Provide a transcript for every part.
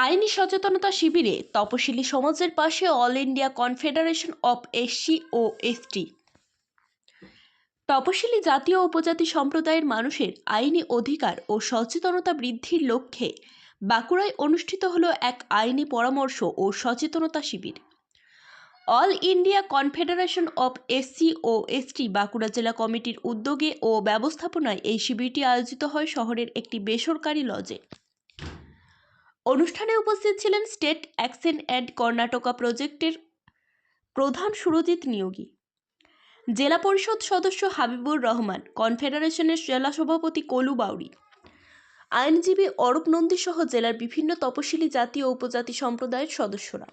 আইনি সচেতনতা শিবিরে তপশিলি সমাজের পাশে all India confederation of SC ও এসটি। তপশিলি জাতি ও উপজাতি সম্প্রদায়ের মানুষের আইনি অধিকার ও সচেতনতা বৃদ্ধির লক্ষ্যে বাঁকুড়ায় অনুষ্ঠিত হলো এক আইনি পরামর্শ ও সচেতনতা শিবির। All India confederation of SC ও এসটি বাঁকুড়া জেলা কমিটির উদ্যোগে ও ব্যবস্থাপনায় এই শিবিরটি আয়োজিত হয় শহরের একটি বেসরকারি লজে। অনুষ্ঠানে উপস্থিত ছিলেন স্টেট অ্যাকশন অ্যাড কর্ণাটকা প্রজেক্টের প্রধান সুরজিৎ নিয়োগী, জেলা পরিষদ সদস্য হাবিবুর রহমান, কনফেডারেশনের জেলা সভাপতি কলু বাউরি, আইনজীবী অরূপ নন্দী সহ জেলার বিভিন্ন তপশিলি জাতি ও উপজাতি সম্প্রদায়ের সদস্যরা।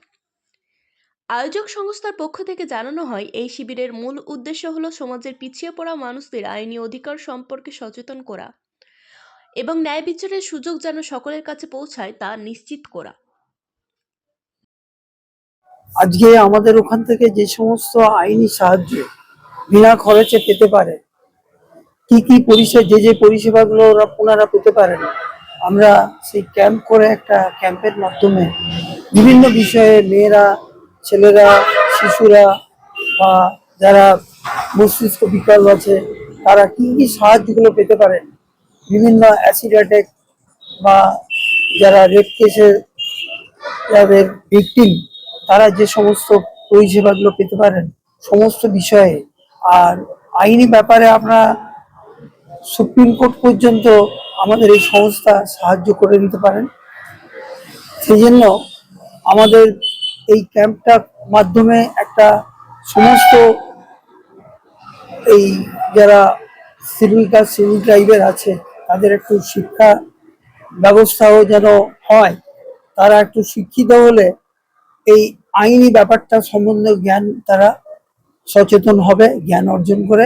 আয়োজক সংস্থার পক্ষ থেকে জানানো হয়, এই শিবিরের মূল উদ্দেশ্য হল সমাজের পিছিয়ে পড়া মানুষদের আইনি অধিকার সম্পর্কে সচেতন করা এবং ন্যায় বিচারের সুযোগ যেন সকলের কাছে পৌঁছায় তা নিশ্চিত করা। আজকে আমাদের ওখান থেকে যে সমস্ত আইনি সাহায্য বিনা খরচে পেতে পারে, কি কি পরিষেবা, যে পরিষেবাগুলো ওনারা পেতে পারেন, আমরা সেই ক্যাম্প করে একটা ক্যাম্পের মাধ্যমে বিভিন্ন বিষয়ে মেয়েরা, ছেলেরা, শিশুরা বা যারা মস্তিষ্ক বিকল আছে তারা কি কি সাহায্যগুলো পেতে পারেন, বিভিন্ন অ্যাসিড অ্যাটাক বা যারা রেপ কেসের যাদের ভিকটিম তারা যে সমস্ত পরিষেবাগুলো পেতে পারেন সমস্ত বিষয়ে। আর আইনি ব্যাপারে আমরা সুপ্রিম কোর্ট পর্যন্ত আমাদের এই সংস্থা সাহায্য করে দিতে পারেন। সেই জন্য আমাদের এই ক্যাম্পটার মাধ্যমে একটা সমস্ত এই যারা শিডিউল কাস্ট শিডিউল ট্রাইবের আছে তাদের একটু শিক্ষা ব্যবস্থাও যেন হয়, তারা একটু শিক্ষিত হলে এই আইনি ব্যাপারটা সম্বন্ধে জ্ঞান তারা সচেতন হবে, জ্ঞান অর্জন করে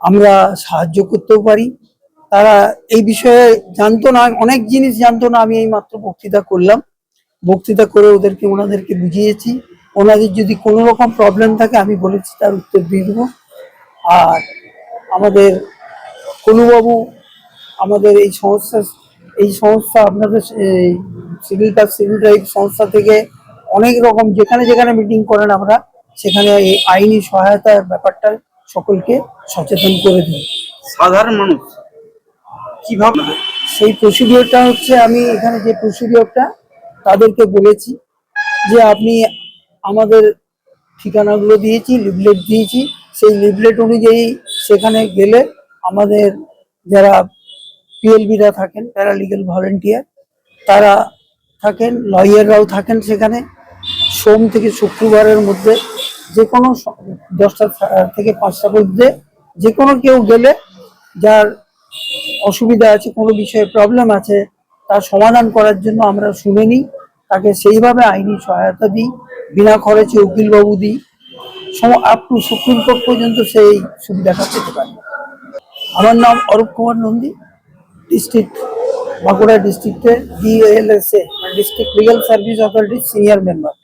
আমরা সাহায্য করতেও পারি। তারা এই বিষয়ে জানতো না, অনেক জিনিস জানতো না। আমি এই মাত্র বক্তৃতা করলাম, বক্তৃতা করে ওনাদেরকে বুঝিয়েছি। ওনাদের যদি কোনো রকম প্রবলেম থাকে আমি বলেছি তার উত্তর দিয়ে দেবো। আর আমাদের কলুবাবু আমাদের এই সংস্থা আপনাদের সিভিল কাজ সিভিল ট্রাইব সংস্থা থেকে অনেক রকম যেখানে যেখানে মিটিং করেন আমরা সেখানে এই আইনি সহায়তার ব্যাপারটা সকলকে সচেতন করে দিই। সাধারণ মানুষ কিভাবে সেই প্রসিডিওরটা হচ্ছে, আমি এখানে যে প্রসিডিওরটা তাদেরকে বলেছি যে আপনি আমাদের ঠিকানাগুলো দিয়েছি, লিফলেট দিয়েছি, সেই লিফলেট অনুযায়ী সেখানে গেলে আমাদের যারা পিএলবিরা থাকেন, প্যারালিগাল ভলেন্টিয়ার, তারা থাকেন, লয়াররাও থাকেন সেখানে। সোম থেকে শুক্রবারের মধ্যে যে কোনো 10টা থেকে 5টা মধ্যে যে কোনো কেউ গেলে যার অসুবিধা আছে, কোনো বিষয়ে প্রবলেম আছে, তার সমাধান করার জন্য আমরা শুনে নিই, তাকে সেইভাবে আইনি সহায়তা দিই, বিনা খরচে উকিলবাবু দিই, আপ টু সুপ্রিম কোর্ট পর্যন্ত সেই সুবিধাটা পেতে পারে। আমার নাম অরূপ কুমার নন্দী, ডিস্ট্রিক্ট বাঁকুড়া ডিস্ট্রিক্টের DLSA ডিস্ট্রিক্ট লিগাল সার্ভিস অথরিটির সিনিয়র মেম্বার।